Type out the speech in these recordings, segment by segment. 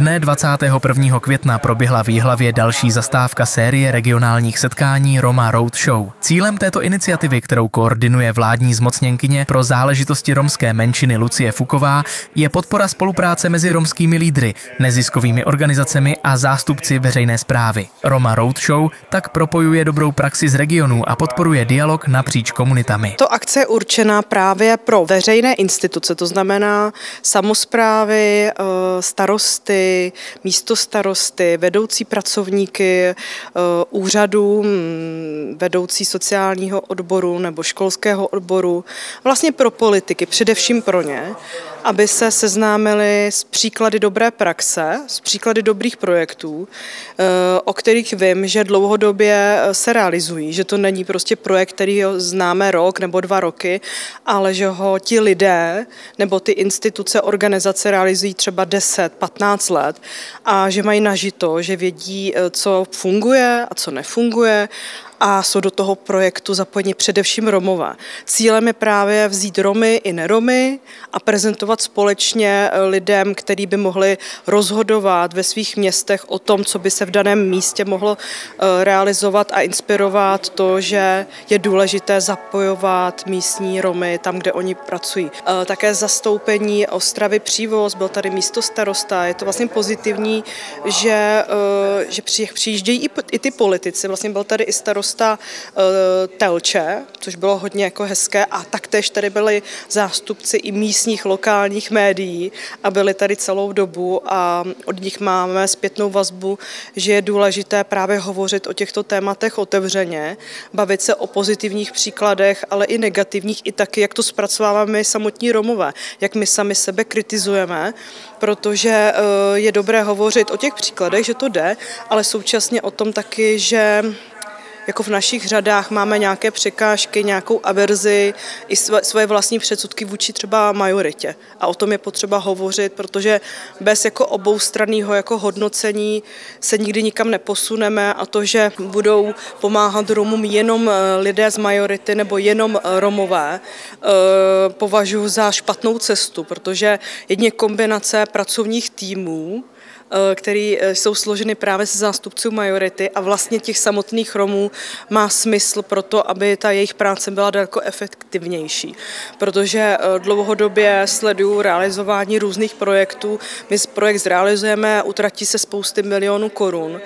Dne 21. května proběhla v Jihlavě další zastávka série regionálních setkání Roma Road Show. Cílem této iniciativy, kterou koordinuje vládní zmocněnkyně pro záležitosti romské menšiny Lucie Fuková, je podpora spolupráce mezi romskými lídry, neziskovými organizacemi a zástupci veřejné správy. Roma Road Show tak propojuje dobrou praxi z regionů a podporuje dialog napříč komunitami. To akce je určená právě pro veřejné instituce, to znamená samosprávy, starosty, místostarosty, vedoucí pracovníky úřadů, vedoucí sociálního odboru nebo školského odboru, vlastně pro politiky, především pro ně, aby se seznámili s příklady dobré praxe, s příklady dobrých projektů, o kterých vím, že dlouhodobě se realizují, že to není prostě projekt, který ho známe rok nebo 2 roky, ale že ho ti lidé nebo ty instituce, organizace realizují třeba 10-15 let a že mají nažito, že vědí, co funguje a co nefunguje, a jsou do toho projektu zapojeni především Romové. Cílem je právě vzít Romy i neromy a prezentovat společně lidem, kteří by mohli rozhodovat ve svých městech o tom, co by se v daném místě mohlo realizovat a inspirovat to, že je důležité zapojovat místní Romy tam, kde oni pracují. Také zastoupení Ostravy Přívoz, byl tady místostarosta, je to vlastně pozitivní, že přijíždějí i ty politici, vlastně byl tady i starosta Telče, což bylo hodně jako hezké, a taktéž tady byli zástupci i místních lokálních médií a byli tady celou dobu a od nich máme zpětnou vazbu, že je důležité právě hovořit o těchto tématech otevřeně, bavit se o pozitivních příkladech, ale i negativních, i taky, jak to zpracováváme my samotní Romové, jak my sami sebe kritizujeme, protože je dobré hovořit o těch příkladech, že to jde, ale současně o tom taky, že jako v našich řadách máme nějaké překážky, nějakou averzi, i svoje vlastní předsudky vůči třeba majoritě. A o tom je potřeba hovořit, protože bez jako oboustranného jako hodnocení se nikdy nikam neposuneme, a to, že budou pomáhat Romům jenom lidé z majority nebo jenom Romové, považuji za špatnou cestu, protože jedně kombinace pracovních týmů, které jsou složeny právě ze zástupců majority a vlastně těch samotných Romů, má smysl pro to, aby ta jejich práce byla daleko efektivnější. Protože dlouhodobě sleduju realizování různých projektů. My projekt zrealizujeme, utratí se spousty milionů korun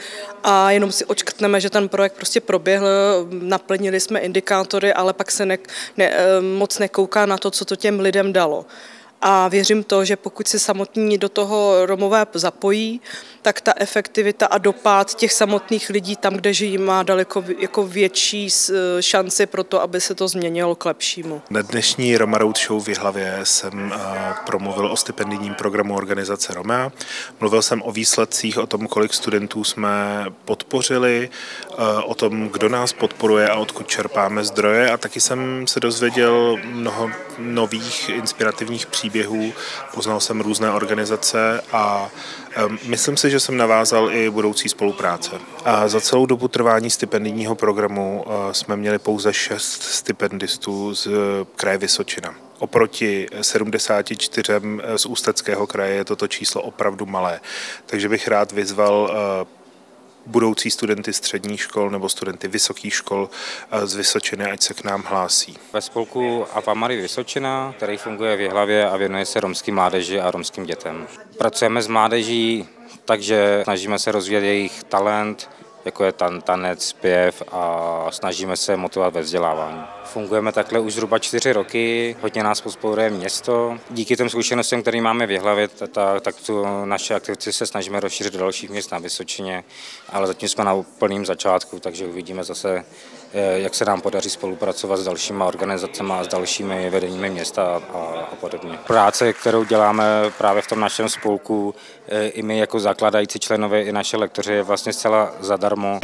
a jenom si očkrtneme, že ten projekt prostě proběhl, naplnili jsme indikátory, ale pak se moc nekouká na to, co to těm lidem dalo. A věřím to, že pokud se samotní do toho Romové zapojí, tak ta efektivita a dopad těch samotných lidí tam, kde žijí, má daleko jako větší šanci pro to, aby se to změnilo k lepšímu. Na dnešní Roma Road Show v Jihlavě jsem promluvil o stipendijním programu organizace Roma. Mluvil jsem o výsledcích, o tom, kolik studentů jsme podpořili, o tom, kdo nás podporuje a odkud čerpáme zdroje, a taky jsem se dozvěděl mnoho nových inspirativních příběhů, poznal jsem různé organizace a myslím si, že jsem navázal i budoucí spolupráce. A za celou dobu trvání stipendijního programu jsme měli pouze 6 stipendistů z kraje Vysočina. Oproti 74 z Ústeckého kraje je toto číslo opravdu malé. Takže bych rád vyzval budoucí studenty středních škol nebo studenty vysokých škol z Vysočiny, ať se k nám hlásí. Ve spolku Avamary Vysočina, který funguje v Jihlavě a věnuje se romské mládeži a romským dětem. Pracujeme s mládeží, takže snažíme se rozvíjet jejich talent, jako je tanec, zpěv, a snažíme se motivovat ve vzdělávání. Fungujeme takhle už zhruba 4 roky, hodně nás podporuje město. Díky těm zkušenostem, které máme v Jihlavě, tak tu naše aktivity se snažíme rozšířit do dalších měst na Vysočině, ale zatím jsme na úplném začátku, takže uvidíme zase, jak se nám podaří spolupracovat s dalšími organizacemi a s dalšími vedeními města a podobně. Práce, kterou děláme právě v tom našem spolku, i my jako zakládající členové, i naše lektoři, je vlastně zcela zadarmo.